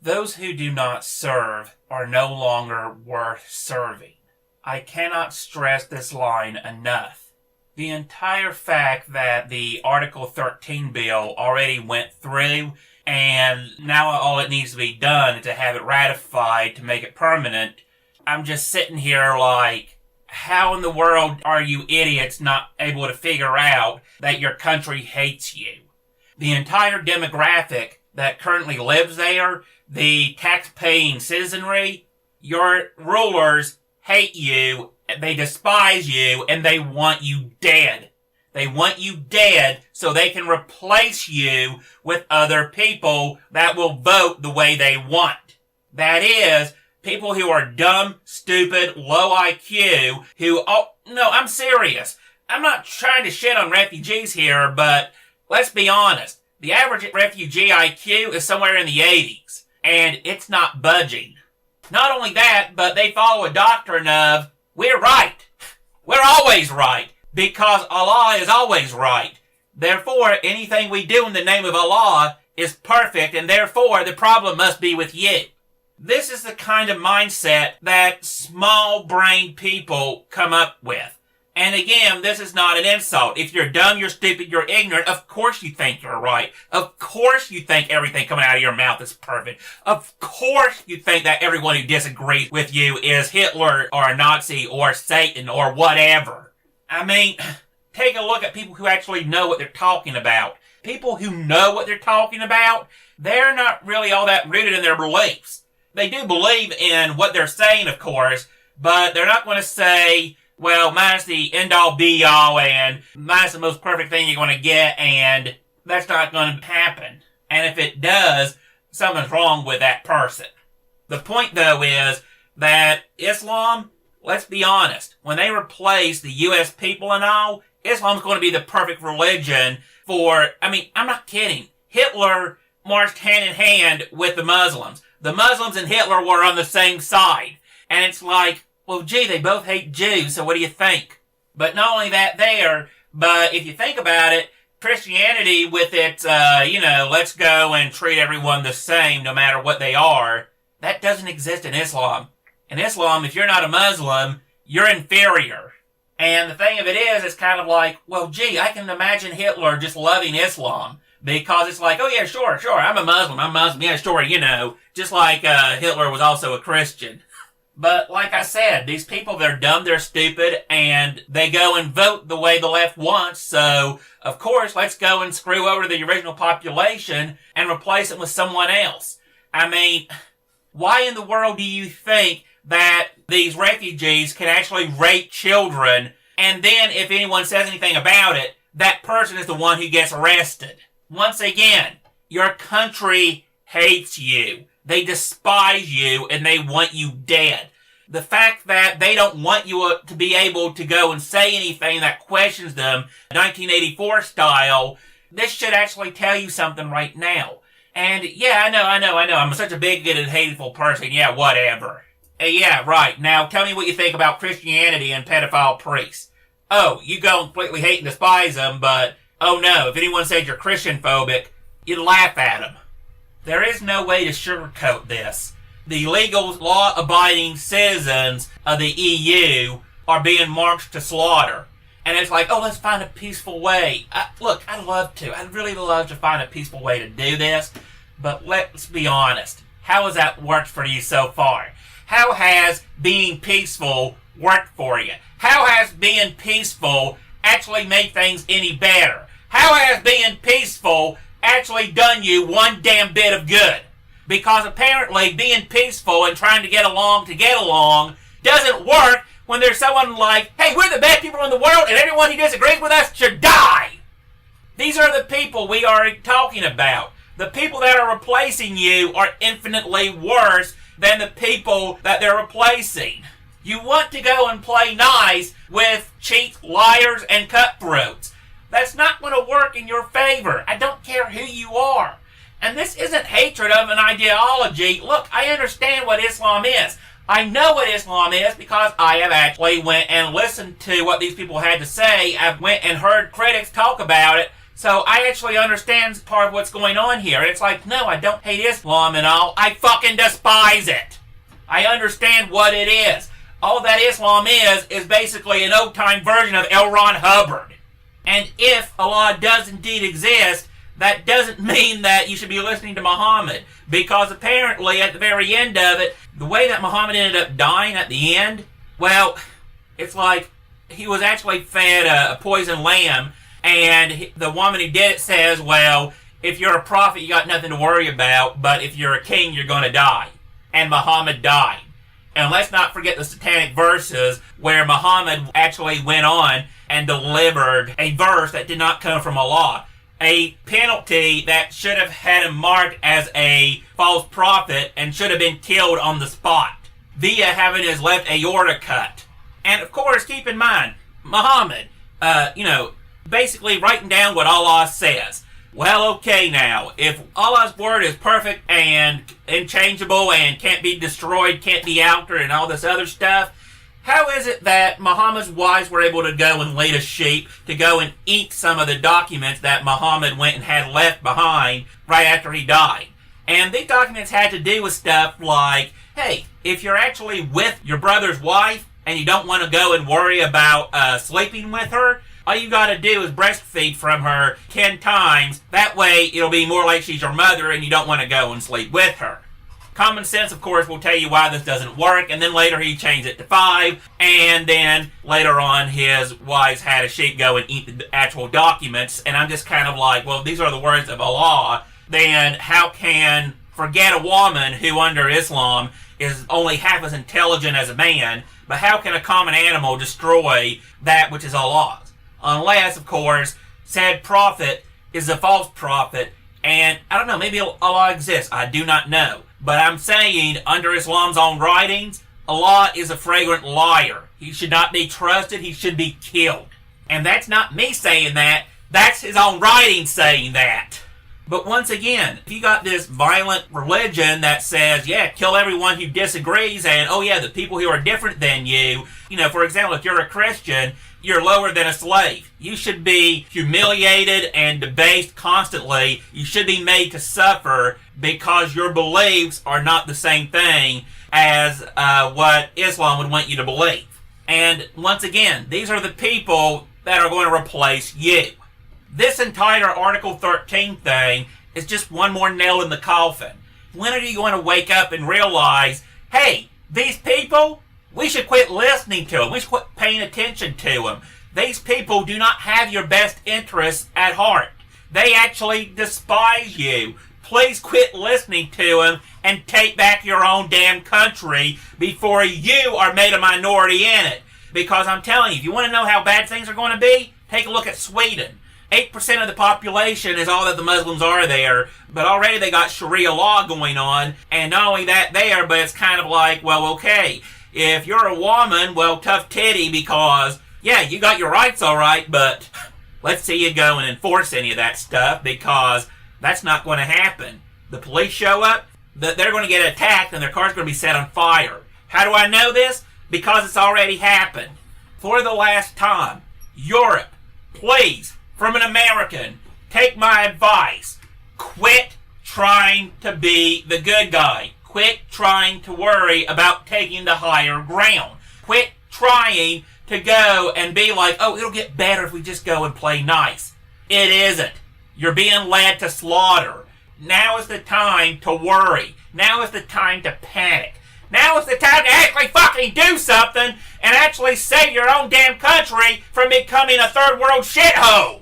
Those who do not serve are no longer worth serving. I cannot stress this line enough. The entire fact that the Article 13 bill already went through, and now all it needs to be done is to have it ratified to make it permanent, I'm just sitting here like, how in the world are you idiots not able to figure out that your country hates you? The entire demographic that currently lives there, the tax-paying citizenry, your rulers hate you, they despise you, and they want you dead. They want you dead so they can replace you with other people that will vote the way they want. That is, people who are dumb, stupid, low IQ, no, I'm serious. I'm not trying to shit on refugees here, but let's be honest. The average refugee IQ is somewhere in the 80s, and it's not budging. Not only that, but they follow a doctrine of, we're right. We're always right, because Allah is always right. Therefore, anything we do in the name of Allah is perfect, and therefore the problem must be with you. This is the kind of mindset that small-brained people come up with. And again, this is not an insult. If you're dumb, you're stupid, you're ignorant, of course you think you're right. Of course you think everything coming out of your mouth is perfect. Of course you think that everyone who disagrees with you is Hitler or a Nazi or Satan or whatever. I mean, take a look at people who actually know what they're talking about. People who know what they're talking about, they're not really all that rooted in their beliefs. They do believe in what they're saying, of course, but they're not going to say, well, mine's the end-all be-all, and mine's the most perfect thing you're going to get, and that's not going to happen. And if it does, something's wrong with that person. The point, though, is that Islam, let's be honest, when they replace the U.S. people and all, Islam's going to be the perfect religion for, I'm not kidding. Hitler marched hand in hand with the Muslims. The Muslims and Hitler were on the same side. And it's like, well, gee, they both hate Jews, so what do you think? But not only that there, but if you think about it, Christianity with its, let's go and treat everyone the same no matter what they are, that doesn't exist in Islam. In Islam, if you're not a Muslim, you're inferior. And the thing of it is, it's kind of like, well, gee, I can imagine Hitler just loving Islam. Because it's like, oh yeah, sure, I'm a Muslim, yeah, sure, just like Hitler was also a Christian. But like I said, these people, they're dumb, they're stupid, and they go and vote the way the left wants, so of course, let's go and screw over the original population and replace it with someone else. I mean, why in the world do you think that these refugees can actually rape children, and then if anyone says anything about it, that person is the one who gets arrested? Once again, your country hates you. They despise you, and they want you dead. The fact that they don't want you to be able to go and say anything that questions them, 1984 style, this should actually tell you something right now. And yeah, I know, I'm such a bigoted, hateful person, yeah, whatever. Yeah, right, now tell me what you think about Christianity and pedophile priests. Oh, you go and completely hate and despise them, but oh no, if anyone says you're Christian phobic, you'd laugh at them. There is no way to sugarcoat this. The legal, law-abiding citizens of the EU are being marched to slaughter. And it's like, oh, let's find a peaceful way. Look, I'd love to. I'd really love to find a peaceful way to do this. But let's be honest. How has that worked for you so far? How has being peaceful worked for you? How has being peaceful actually made things any better? How has being peaceful actually done you one damn bit of good? Because apparently being peaceful and trying to get along doesn't work when there's someone like, hey, we're the best people in the world and everyone who disagrees with us should die. These are the people we are talking about. The people that are replacing you are infinitely worse than the people that they're replacing. You want to go and play nice with cheats, liars, and cutthroats. That's not going to work in your favor. I don't care who you are. And this isn't hatred of an ideology. Look, I understand what Islam is. I know what Islam is because I have actually went and listened to what these people had to say. I've went and heard critics talk about it. So I actually understand part of what's going on here. It's like, no, I don't hate Islam and all. I fucking despise it. I understand what it is. All that Islam is basically an old-time version of L. Ron Hubbard. And if Allah does indeed exist, that doesn't mean that you should be listening to Muhammad. Because apparently, at the very end of it, the way that Muhammad ended up dying at the end, well, it's like he was actually fed a poisoned lamb, and the woman who did it says, well, if you're a prophet, you got nothing to worry about, but if you're a king, you're going to die. And Muhammad died. And let's not forget the satanic verses where Muhammad actually went on and delivered a verse that did not come from Allah. A penalty that should have had him marked as a false prophet and should have been killed on the spot via having his left aorta cut. And of course, keep in mind, Muhammad, basically writing down what Allah says. Well, okay now, if Allah's word is perfect and unchangeable and can't be destroyed, can't be altered, and all this other stuff, how is it that Muhammad's wives were able to go and lead a sheep to go and ink some of the documents that Muhammad went and had left behind right after he died? And these documents had to do with stuff like, hey, if you're actually with your brother's wife and you don't want to go and worry about sleeping with her, all you got to do is breastfeed from her 10 times. That way, it'll be more like she's your mother and you don't want to go and sleep with her. Common sense, of course, will tell you why this doesn't work, and then later he changed it to 5, and then later on his wives had a sheep go and eat the actual documents, and I'm just kind of like, well, these are the words of Allah, then how can forget a woman who under Islam is only half as intelligent as a man, but how can a common animal destroy that which is Allah's? Unless, of course, said prophet is a false prophet, and I don't know, maybe Allah exists, I do not know. But I'm saying, under Islam's own writings, Allah is a flagrant liar. He should not be trusted, he should be killed. And that's not me saying that, that's his own writings saying that. But once again, if you got this violent religion that says, yeah, kill everyone who disagrees, and oh yeah, the people who are different than you, for example, if you're a Christian, you're lower than a slave. You should be humiliated and debased constantly. You should be made to suffer because your beliefs are not the same thing as what Islam would want you to believe. And once again, these are the people that are going to replace you. This entire Article 13 thing is just one more nail in the coffin. When are you going to wake up and realize, hey, these people, we should quit listening to them. We should quit paying attention to them. These people do not have your best interests at heart. They actually despise you. Please quit listening to them and take back your own damn country before you are made a minority in it. Because I'm telling you, if you want to know how bad things are going to be, take a look at Sweden. 8% of the population is all that the Muslims are there, but already they got Sharia law going on, and not only that there, but it's kind of like, well, okay, if you're a woman, well, tough titty, because, yeah, you got your rights all right, but let's see you go and enforce any of that stuff, because that's not going to happen. The police show up, they're going to get attacked, and their car's going to be set on fire. How do I know this? Because it's already happened. For the last time, Europe, please, from an American, take my advice. Quit trying to be the good guy. Quit trying to worry about taking the higher ground. Quit trying to go and be like, oh, it'll get better if we just go and play nice. It isn't. You're being led to slaughter. Now is the time to worry. Now is the time to panic. Now is the time to actually fucking do something and actually save your own damn country from becoming a third world shithole.